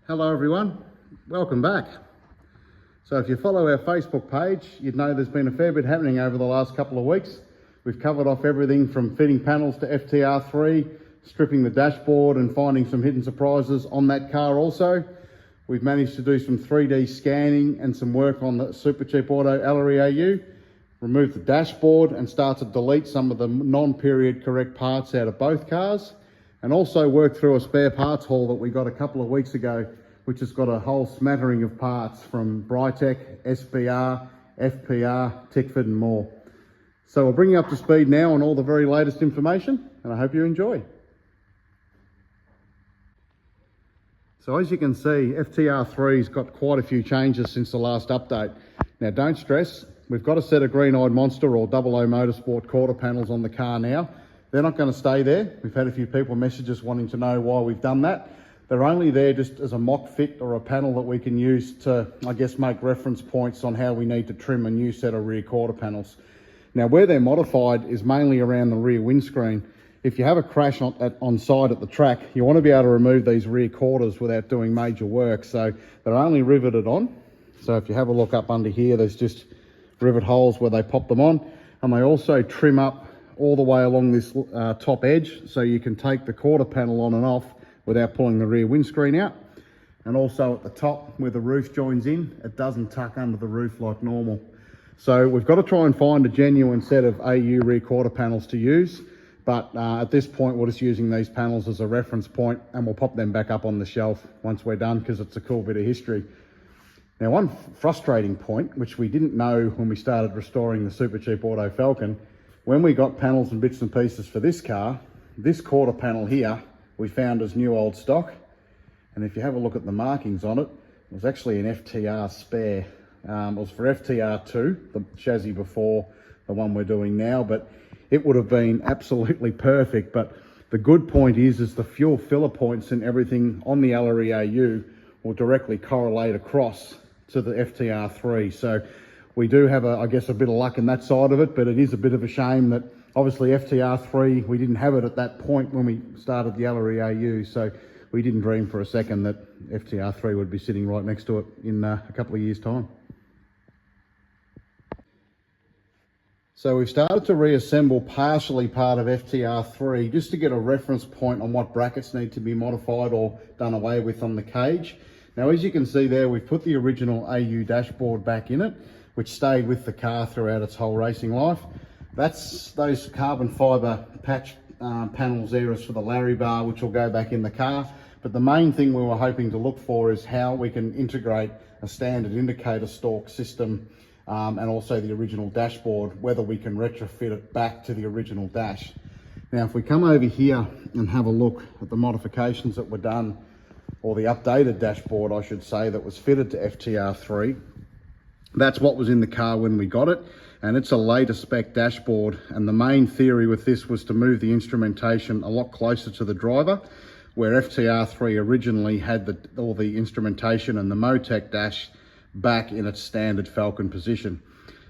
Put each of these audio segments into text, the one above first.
Hello everyone, welcome back. So if you follow our Facebook page, you'd know there's been a fair bit happening over the last couple of weeks. We've covered off everything from fitting panels to FTR3, stripping the dashboard and finding some hidden surprises on that car also. We've managed to do some 3D scanning and some work on the Super Cheap Auto Ellery AU, remove the dashboard and start to delete some of the non-period correct parts out of both cars, and also work through a spare parts haul that we got a couple of weeks ago, which has got a whole smattering of parts from Brytech, SBR, FPR, Tickford and more. So we'll bring you up to speed now on all the very latest information, and I hope you enjoy. So as you can see, FTR3's got quite a few changes since the last update. Now don't stress, we've got a set of green-eyed monster or 00 Motorsport quarter panels on the car now. They're not going to stay there. We've had a few people message us wanting to know why we've done that. They're only there just as a mock fit or a panel that we can use to, I guess, make reference points on how we need to trim a new set of rear quarter panels. Now where they're modified is mainly around the rear windscreen. If you have a crash on site at the track, you want to be able to remove these rear quarters without doing major work. So they're only riveted on. So if you have a look up under here, there's just rivet holes where they pop them on. And they also trim up all the way along this top edge, so you can take the quarter panel on and off without pulling the rear windscreen out. And also at the top where the roof joins in, it doesn't tuck under the roof like normal. So we've got to try and find a genuine set of AU rear quarter panels to use, but at this point we're just using these panels as a reference point, and we'll pop them back up on the shelf once we're done because it's a cool bit of history. Now one frustrating point, which we didn't know when we started restoring the Super Cheap Auto Falcon, when we got panels and bits and pieces for this car, this quarter panel here we found as new old stock, and if you have a look at the markings on it, it was actually an FTR spare. It was for FTR2, the chassis before the one we're doing now, but it would have been absolutely perfect. But the good point is the fuel filler points and everything on the Ellery AU will directly correlate across to the FTR3. So we do have, I guess, a bit of luck in that side of it, but it is a bit of a shame that obviously FTR3, we didn't have it at that point when we started the Ellery AU, so we didn't dream for a second that FTR3 would be sitting right next to it in a couple of years' time. So we've started to reassemble partially part of FTR3 just to get a reference point on what brackets need to be modified or done away with on the cage. Now as you can see there, we've put the original AU dashboard back in it, which stayed with the car throughout its whole racing life. That's those carbon fibre patch panels there is for the Larry bar, which will go back in the car. But the main thing we were hoping to look for is how we can integrate a standard indicator stalk system and also the original dashboard, whether we can retrofit it back to the original dash. Now, if we come over here and have a look at the modifications that were done, or the updated dashboard, I should say, that was fitted to FTR3, that's what was in the car when we got it, and it's a later spec dashboard. And the main theory with this was to move the instrumentation a lot closer to the driver, where FTR3 originally had all the instrumentation and the Motec dash back in its standard Falcon position.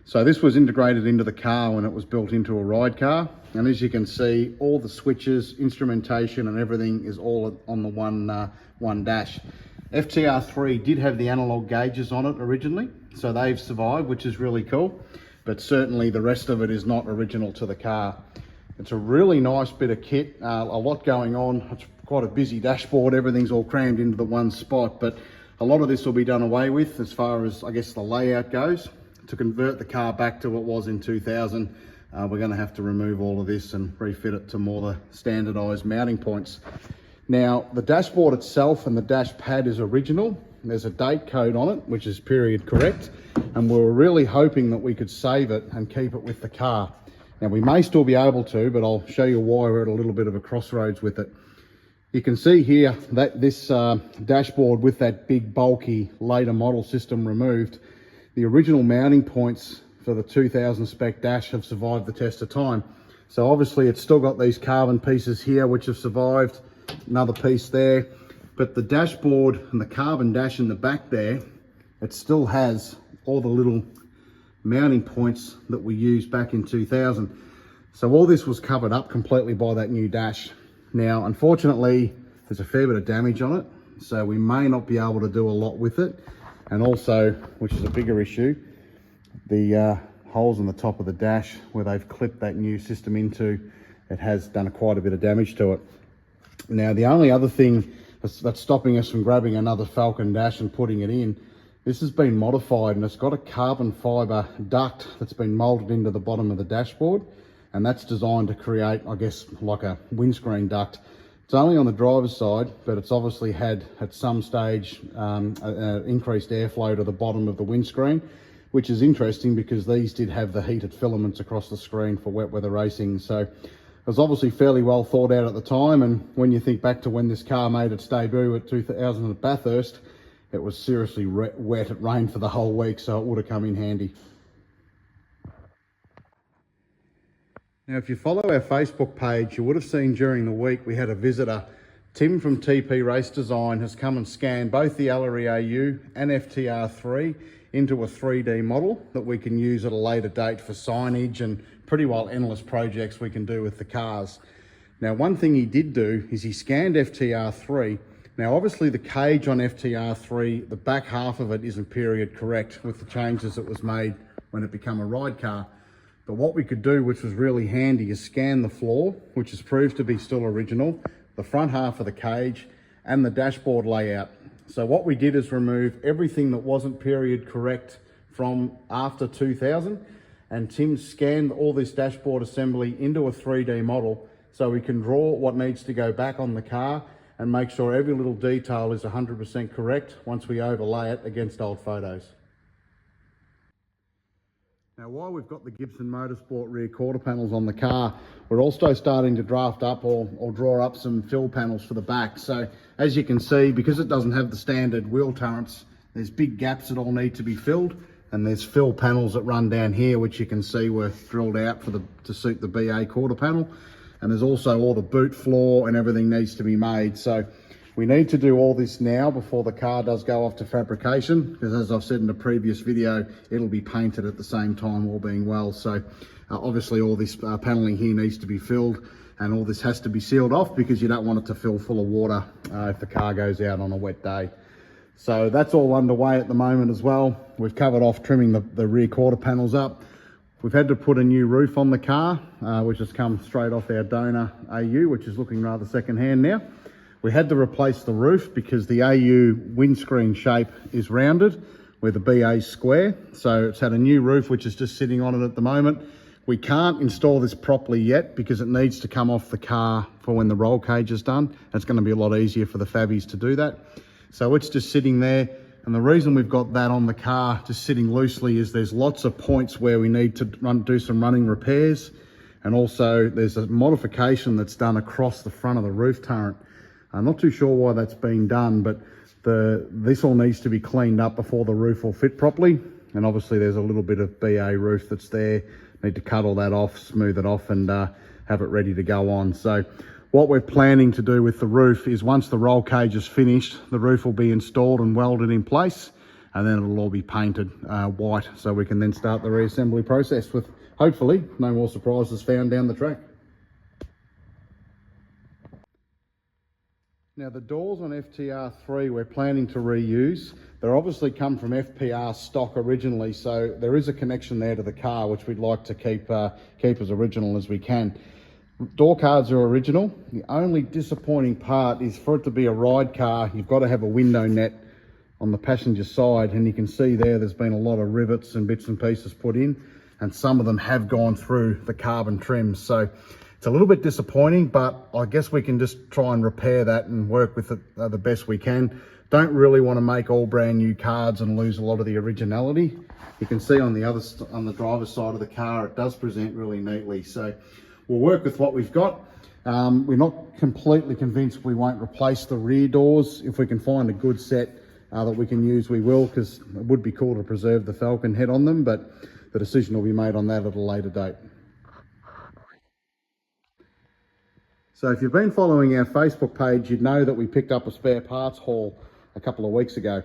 So this was integrated into the car when it was built into a ride car, and as you can see, all the switches, instrumentation and everything is all on the one dash. FTR3 did have the analog gauges on it originally, so they've survived, which is really cool, but certainly the rest of it is not original to the car. It's a really nice bit of kit, a lot going on. It's quite a busy dashboard, everything's all crammed into the one spot, but a lot of this will be done away with as far as, I guess, the layout goes. To convert the car back to what it was in 2000, we're going to have to remove all of this and refit it to more the standardized mounting points. Now, the dashboard itself and the dash pad is original. There's a date code on it, which is period correct, and we were really hoping that we could save it and keep it with the car. Now, we may still be able to, but I'll show you why we're at a little bit of a crossroads with it. You can see here that this dashboard with that big bulky later model system removed, the original mounting points for the 2000 spec dash have survived the test of time. So obviously it's still got these carbon pieces here which have survived, another piece there, but the dashboard and the carbon dash in the back there, it still has all the little mounting points that we used back in 2000. So all this was covered up completely by that new dash. Now, unfortunately, there's a fair bit of damage on it. so we may not be able to do a lot with it. And also, which is a bigger issue, the holes in the top of the dash where they've clipped that new system into, it has done quite a bit of damage to it. Now, the only other thing that's stopping us from grabbing another Falcon dash and putting it in, this has been modified and it's got a carbon fibre duct that's been moulded into the bottom of the dashboard, and that's designed to create, I guess, like a windscreen duct. It's only on the driver's side, but it's obviously had at some stage increased airflow to the bottom of the windscreen, which is interesting because these did have the heated filaments across the screen for wet weather racing. So it was obviously fairly well thought out at the time, and when you think back to when this car made its debut at 2000 at Bathurst, it was seriously wet. It rained for the whole week, so it would have come in handy. Now, if you follow our Facebook page, you would have seen during the week we had a visitor. Tim from TP Race Design has come and scanned both the Ellery AU and FTR3 into a 3D model that we can use at a later date for signage and pretty well endless projects we can do with the cars. Now, one thing he did do is he scanned FTR3. Now, obviously the cage on FTR3, the back half of it isn't period correct with the changes that was made when it became a ride car. But what we could do, which was really handy, is scan the floor, which has proved to be still original, the front half of the cage and the dashboard layout. So what we did is remove everything that wasn't period correct from after 2000, and Tim scanned all this dashboard assembly into a 3D model so we can draw what needs to go back on the car and make sure every little detail is 100% correct once we overlay it against old photos. Now, while we've got the Gibson Motorsport rear quarter panels on the car, we're also starting to draft up or draw up some fill panels for the back. So as you can see, because it doesn't have the standard wheel turrets, there's big gaps that all need to be filled, and there's fill panels that run down here, which you can see were drilled out to suit the BA quarter panel. And there's also all the boot floor and everything needs to be made. So we need to do all this now before the car does go off to fabrication, because as I've said in a previous video, it'll be painted at the same time, all being well. So obviously all this paneling here needs to be filled, and all this has to be sealed off because you don't want it to fill full of water if the car goes out on a wet day. So that's all underway at the moment as well. We've covered off trimming the rear quarter panels up. We've had to put a new roof on the car, which has come straight off our donor AU, which is looking rather second-hand now. We had to replace the roof because the AU windscreen shape is rounded where the BA is square. So it's had a new roof which is just sitting on it at the moment. We can't install this properly yet because it needs to come off the car for when the roll cage is done. It's going to be a lot easier for the fabbies to do that. So it's just sitting there. And the reason we've got that on the car just sitting loosely is there's lots of points where we need to do some running repairs. And also there's a modification that's done across the front of the roof turret. I'm not too sure why that's being done, but this all needs to be cleaned up before the roof will fit properly. And obviously there's a little bit of BA roof that's there. Need to cut all that off, smooth it off, and have it ready to go on. So what we're planning to do with the roof is once the roll cage is finished, the roof will be installed and welded in place, and then it'll all be painted white, so we can then start the reassembly process with hopefully no more surprises found down the track. Now the doors on FTR3 we're planning to reuse. They're obviously come from FPR stock originally, so there is a connection there to the car which we'd like to keep as original as we can. Door cards are original. The only disappointing part is for it to be a ride car, you've got to have a window net on the passenger side, and you can see there's been a lot of rivets and bits and pieces put in, and some of them have gone through the carbon trims. So it's a little bit disappointing, but I guess we can just try and repair that and work with it the best we can. Don't really want to make all brand new cards and lose a lot of the originality. You can see on the driver's side of the car, it does present really neatly. So we'll work with what we've got. We're not completely convinced we won't replace the rear doors. If we can find a good set that we can use, we will, because it would be cool to preserve the Falcon head on them, but the decision will be made on that at a later date. So if you've been following our Facebook page, you'd know that we picked up a spare parts haul a couple of weeks ago.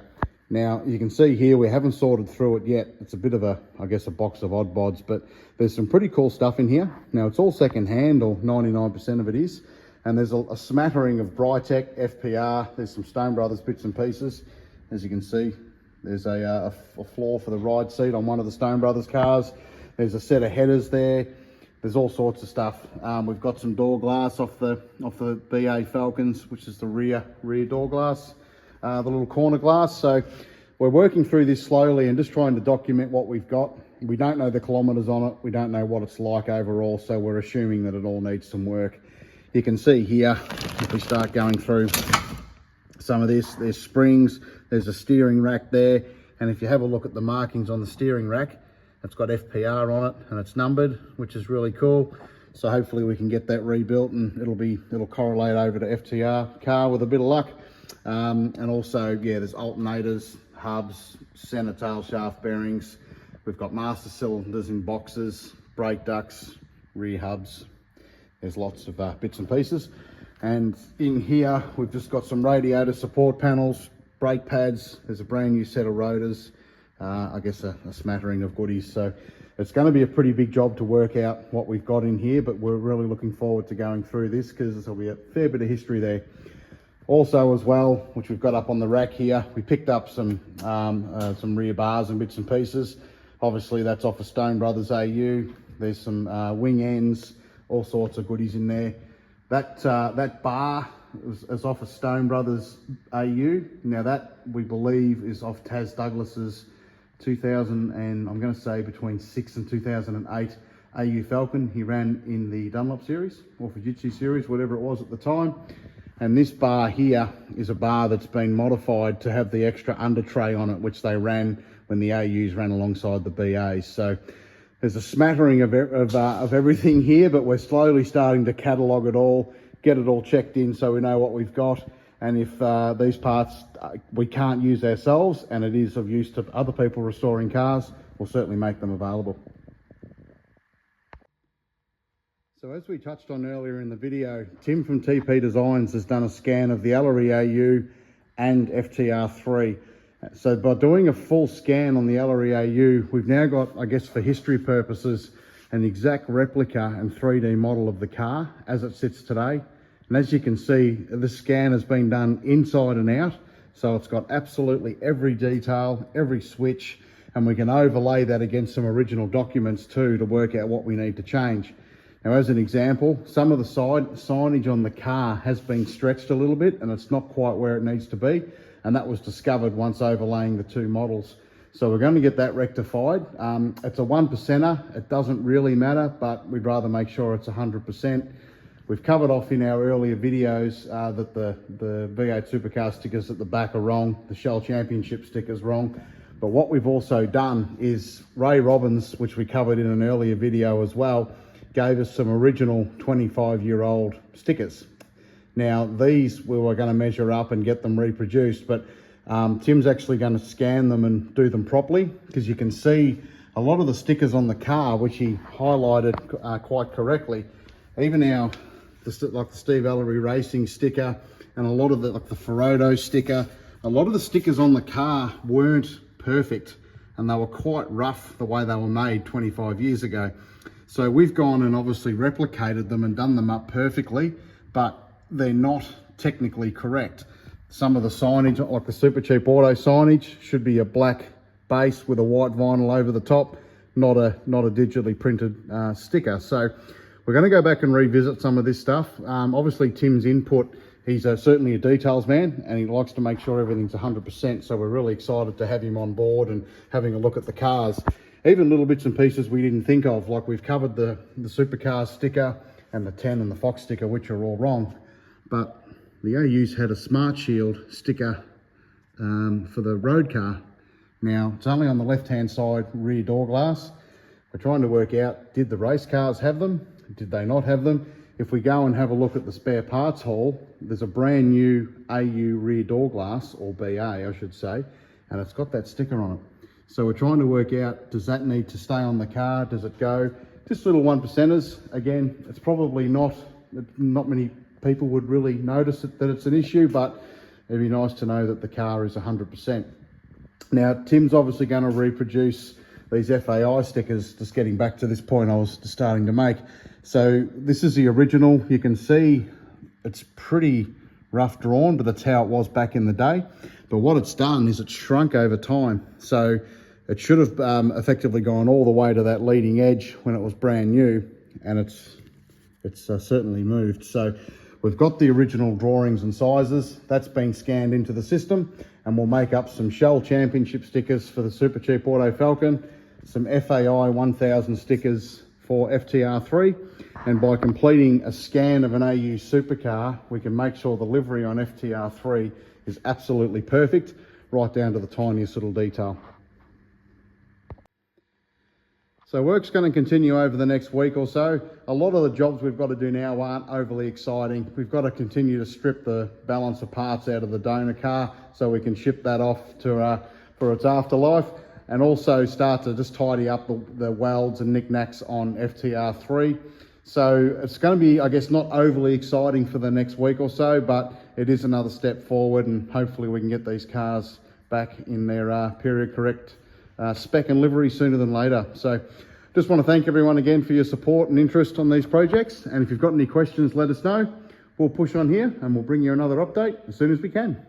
Now, you can see here, we haven't sorted through it yet. It's a bit of a box of odd bods, but there's some pretty cool stuff in here. Now, it's all second hand, or 99% of it is. And there's a smattering of Brytech, FPR, there's some Stone Brothers bits and pieces. As you can see, there's a floor for the ride seat on one of the Stone Brothers cars. There's a set of headers there. There's all sorts of stuff. We've got some door glass off the BA Falcons, which is the rear door glass, the little corner glass. So we're working through this slowly and just trying to document what we've got. We don't know the kilometres on it. We don't know what it's like overall, so we're assuming that it all needs some work. You can see here, if we start going through some of this, there's springs, there's a steering rack there, and if you have a look at the markings on the steering rack, it's got FPR on it and it's numbered, which is really cool. So hopefully we can get that rebuilt and it'll correlate over to FTR car with a bit of luck. And also, yeah, there's alternators, hubs, center tail shaft bearings. We've got master cylinders in boxes, brake ducts, rear hubs. There's lots of bits and pieces. And in here, we've just got some radiator support panels, brake pads. There's a brand new set of rotors. I guess a smattering of goodies. So it's going to be a pretty big job to work out what we've got in here, but we're really looking forward to going through this because there'll be a fair bit of history there. Also as well, which we've got up on the rack here, we picked up some rear bars and bits and pieces. Obviously that's off of Stone Brothers AU. There's some wing ends, all sorts of goodies in there. That bar is off of Stone Brothers AU. Now that we believe is off Taz Douglas's 2000 and I'm going to say between 6 and 2008 AU Falcon. He ran in the Dunlop series or Fujitsu series, whatever it was at the time. And this bar here is a bar that's been modified to have the extra under tray on it, which they ran when the AUs ran alongside the BAs. So there's a smattering of everything here, but we're slowly starting to catalogue it all, get it all checked in so we know what we've got. And if these parts we can't use ourselves and it is of use to other people restoring cars, we'll certainly make them available. So as we touched on earlier in the video, Tim from TP Designs has done a scan of the Ellery AU and FTR3. So by doing a full scan on the Ellery AU, we've now got, I guess for history purposes, an exact replica and 3D model of the car as it sits today. And as you can see, the scan has been done inside and out. So it's got absolutely every detail, every switch, and we can overlay that against some original documents too to work out what we need to change. Now, as an example, some of the side signage on the car has been stretched a little bit and it's not quite where it needs to be. And that was discovered once overlaying the two models. So we're going to get that rectified. It's a 1%er. It doesn't really matter, but we'd rather make sure it's 100%. We've covered off in our earlier videos that the V8 Supercar stickers at the back are wrong. The Shell Championship sticker's wrong. But what we've also done is Ray Robbins, which we covered in an earlier video as well, gave us some original 25-year-old stickers. Now these we were going to measure up and get them reproduced, but Tim's actually going to scan them and do them properly because you can see a lot of the stickers on the car, which he highlighted quite correctly. Even like the Steve Ellery Racing sticker and a lot of the Ferodo sticker, a lot of the stickers on the car weren't perfect and they were quite rough the way they were made 25 years ago. So we've gone and obviously replicated them and done them up perfectly, but they're not technically correct. Some of the signage, like the Super Cheap Auto signage, should be a black base with a white vinyl over the top, not a digitally printed sticker. So we're going to go back and revisit some of this stuff. Obviously Tim's input, he's certainly a details man and he likes to make sure everything's 100%. So we're really excited to have him on board and having a look at the cars. Even little bits and pieces we didn't think of, like we've covered the Supercar sticker and the 10 and the Fox sticker, which are all wrong. But the AU's had a Smart Shield sticker for the road car. Now, it's only on the left-hand side rear door glass. We're trying to work out, did the race cars have them? Did they not have them? If we go and have a look at the spare parts hall, there's a brand new AU rear door glass, or BA I should say, and it's got that sticker on it. So we're trying to work out, does that need to stay on the car? Does it go? Just little 1%ers. Again, it's probably not many people would really notice that it's an issue, but it'd be nice to know that the car is 100%. Now, Tim's obviously going to reproduce these FAI stickers, just getting back to this point I was starting to make. So this is the original. You can see it's pretty rough drawn, but that's how it was back in the day. But what it's done is it's shrunk over time. So it should have effectively gone all the way to that leading edge when it was brand new, and it's certainly moved. So we've got the original drawings and sizes. That's been scanned into the system, and we'll make up some Shell Championship stickers for the Super Cheap Auto Falcon, some FAI 1000 stickers for FTR3, and by completing a scan of an AU Supercar, we can make sure the livery on FTR3 is absolutely perfect, right down to the tiniest little detail. So work's going to continue over the next week or so. A lot of the jobs we've got to do now aren't overly exciting. We've got to continue to strip the balance of parts out of the donor car so we can ship that off to for its afterlife, and also start to just tidy up the welds and knickknacks on FTR3. So it's going to be, I guess, not overly exciting for the next week or so, but it is another step forward, and hopefully we can get these cars back in their period correct spec and livery sooner than later. So just want to thank everyone again for your support and interest on these projects, and if you've got any questions, let us know. We'll push on here and we'll bring you another update as soon as we can.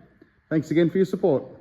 Thanks again for your support.